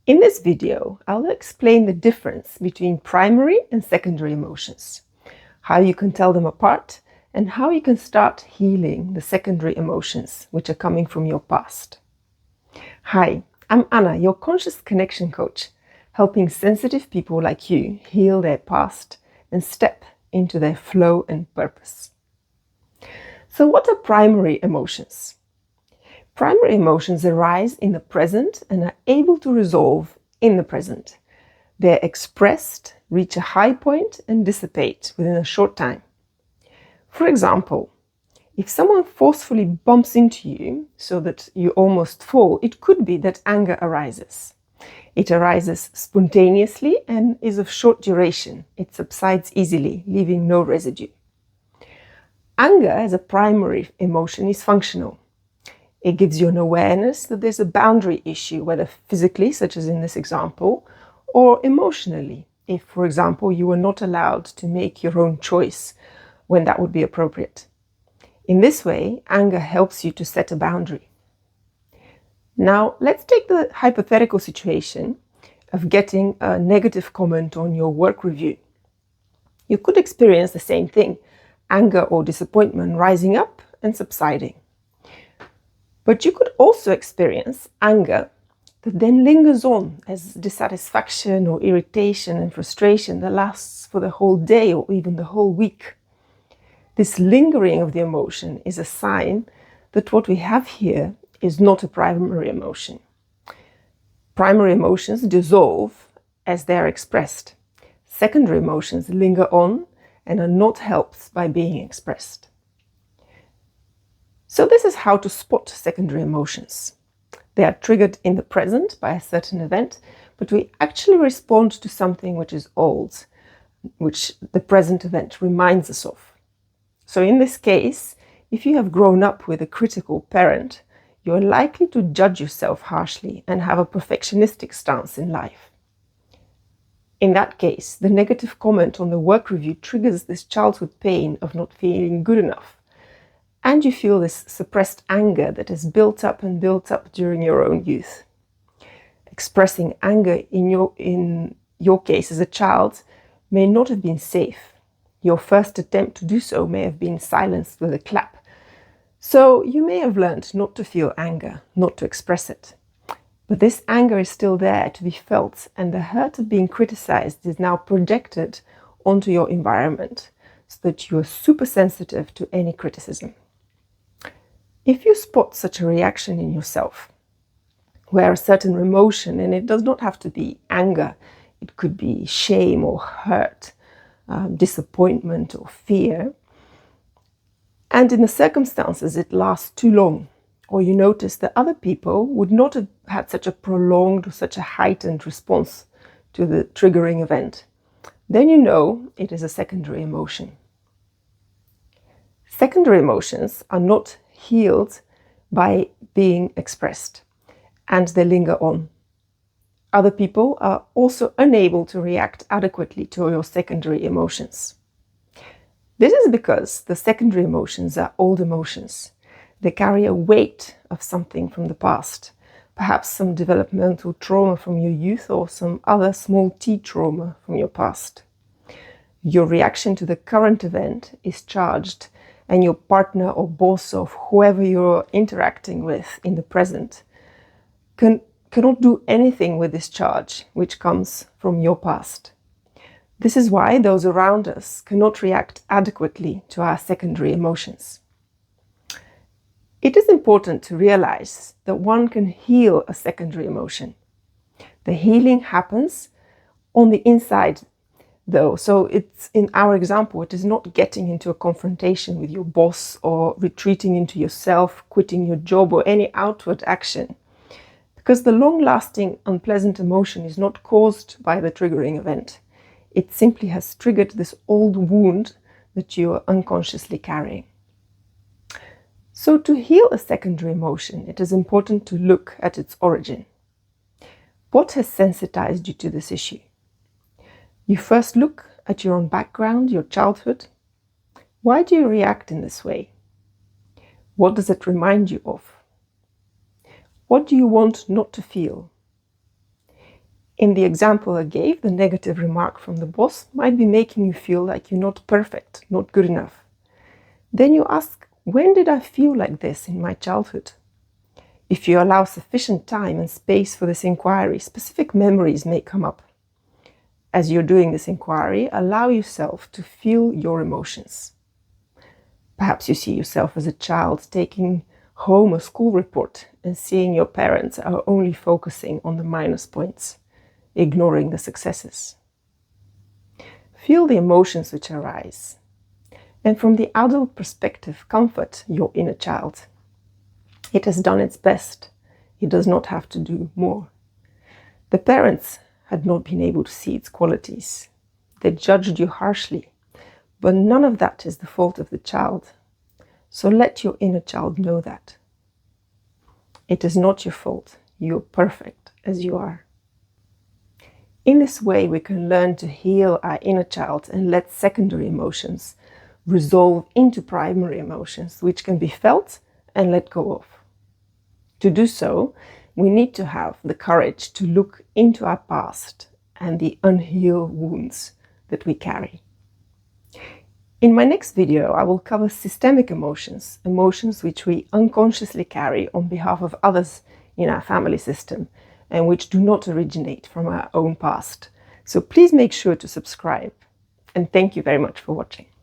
In this video, I'll explain the difference between primary and secondary emotions, how you can tell them apart, and how you can start healing the secondary emotions which are coming from your past. Hi, I'm Anna, your conscious connection coach, helping sensitive people like you heal their past and step into their flow and purpose. So what are primary emotions? Primary emotions arise in the present and are able to resolve in the present. They're expressed, reach a high point, and dissipate within a short time. For example, if someone forcefully bumps into you so that you almost fall, it could be that anger arises. It arises spontaneously and is of short duration. It subsides easily, leaving no residue. Anger as a primary emotion is functional. It gives you an awareness that there's a boundary issue, whether physically, such as in this example, or emotionally, if, for example, you were not allowed to make your own choice when that would be appropriate. In this way, anger helps you to set a boundary. Now, let's take the hypothetical situation of getting a negative comment on your work review. You could experience the same thing, anger or disappointment rising up and subsiding. But you could also experience anger that then lingers on as dissatisfaction or irritation and frustration that lasts for the whole day or even the whole week. This lingering of the emotion is a sign that what we have here is not a primary emotion. Primary emotions dissolve as they are expressed. Secondary emotions linger on and are not helped by being expressed. So this is how to spot secondary emotions. They are triggered in the present by a certain event, but we actually respond to something which is old, which the present event reminds us of. So in this case, if you have grown up with a critical parent, you are likely to judge yourself harshly and have a perfectionistic stance in life. In that case, the negative comment on the work review triggers this childhood pain of not feeling good enough. And you feel this suppressed anger that has built up and built up during your own youth. Expressing anger in your case as a child may not have been safe. Your first attempt to do so may have been silenced with a clap. So you may have learned not to feel anger, not to express it. But this anger is still there to be felt, and the hurt of being criticized is now projected onto your environment so that you are super sensitive to any criticism. If you spot such a reaction in yourself, where a certain emotion, and it does not have to be anger, it could be shame or hurt, disappointment or fear, and in the circumstances it lasts too long, or you notice that other people would not have had such a prolonged or such a heightened response to the triggering event, then you know it is a secondary emotion. Secondary emotions are not healed by being expressed, and they linger on. Other people are also unable to react adequately to your secondary emotions. This is because the secondary emotions are old emotions. They carry a weight of something from the past, perhaps some developmental trauma from your youth or some other small t trauma from your past. Your reaction to the current event is charged, and your partner or boss or whoever you're interacting with in the present cannot do anything with this charge which comes from your past. This is why those around us cannot react adequately to our secondary emotions. It is important to realize that one can heal a secondary emotion. The healing happens on the inside, though. So it's, in our example, it is not getting into a confrontation with your boss or retreating into yourself, quitting your job, or any outward action. Because the long-lasting unpleasant emotion is not caused by the triggering event. It simply has triggered this old wound that you are unconsciously carrying. So to heal a secondary emotion, it is important to look at its origin. What has sensitized you to this issue? You first look at your own background, your childhood. Why do you react in this way? What does it remind you of? What do you want not to feel? In the example I gave, the negative remark from the boss might be making you feel like you're not perfect, not good enough. Then you ask, when did I feel like this in my childhood? If you allow sufficient time and space for this inquiry, specific memories may come up. As you're doing this inquiry, allow yourself to feel your emotions. Perhaps you see yourself as a child taking home a school report and seeing your parents are only focusing on the minus points, ignoring the successes. Feel the emotions which arise, and from the adult perspective, comfort your inner child. It has done its best. It does not have to do more. The parents had not been able to see its qualities. They judged you harshly, but none of that is the fault of the child. So let your inner child know that. It is not your fault. You're perfect as you are. In this way, we can learn to heal our inner child and let secondary emotions resolve into primary emotions, which can be felt and let go of. To do so, we need to have the courage to look into our past and the unhealed wounds that we carry. In my next video, I will cover systemic emotions, emotions which we unconsciously carry on behalf of others in our family system and which do not originate from our own past. So please make sure to subscribe, and thank you very much for watching.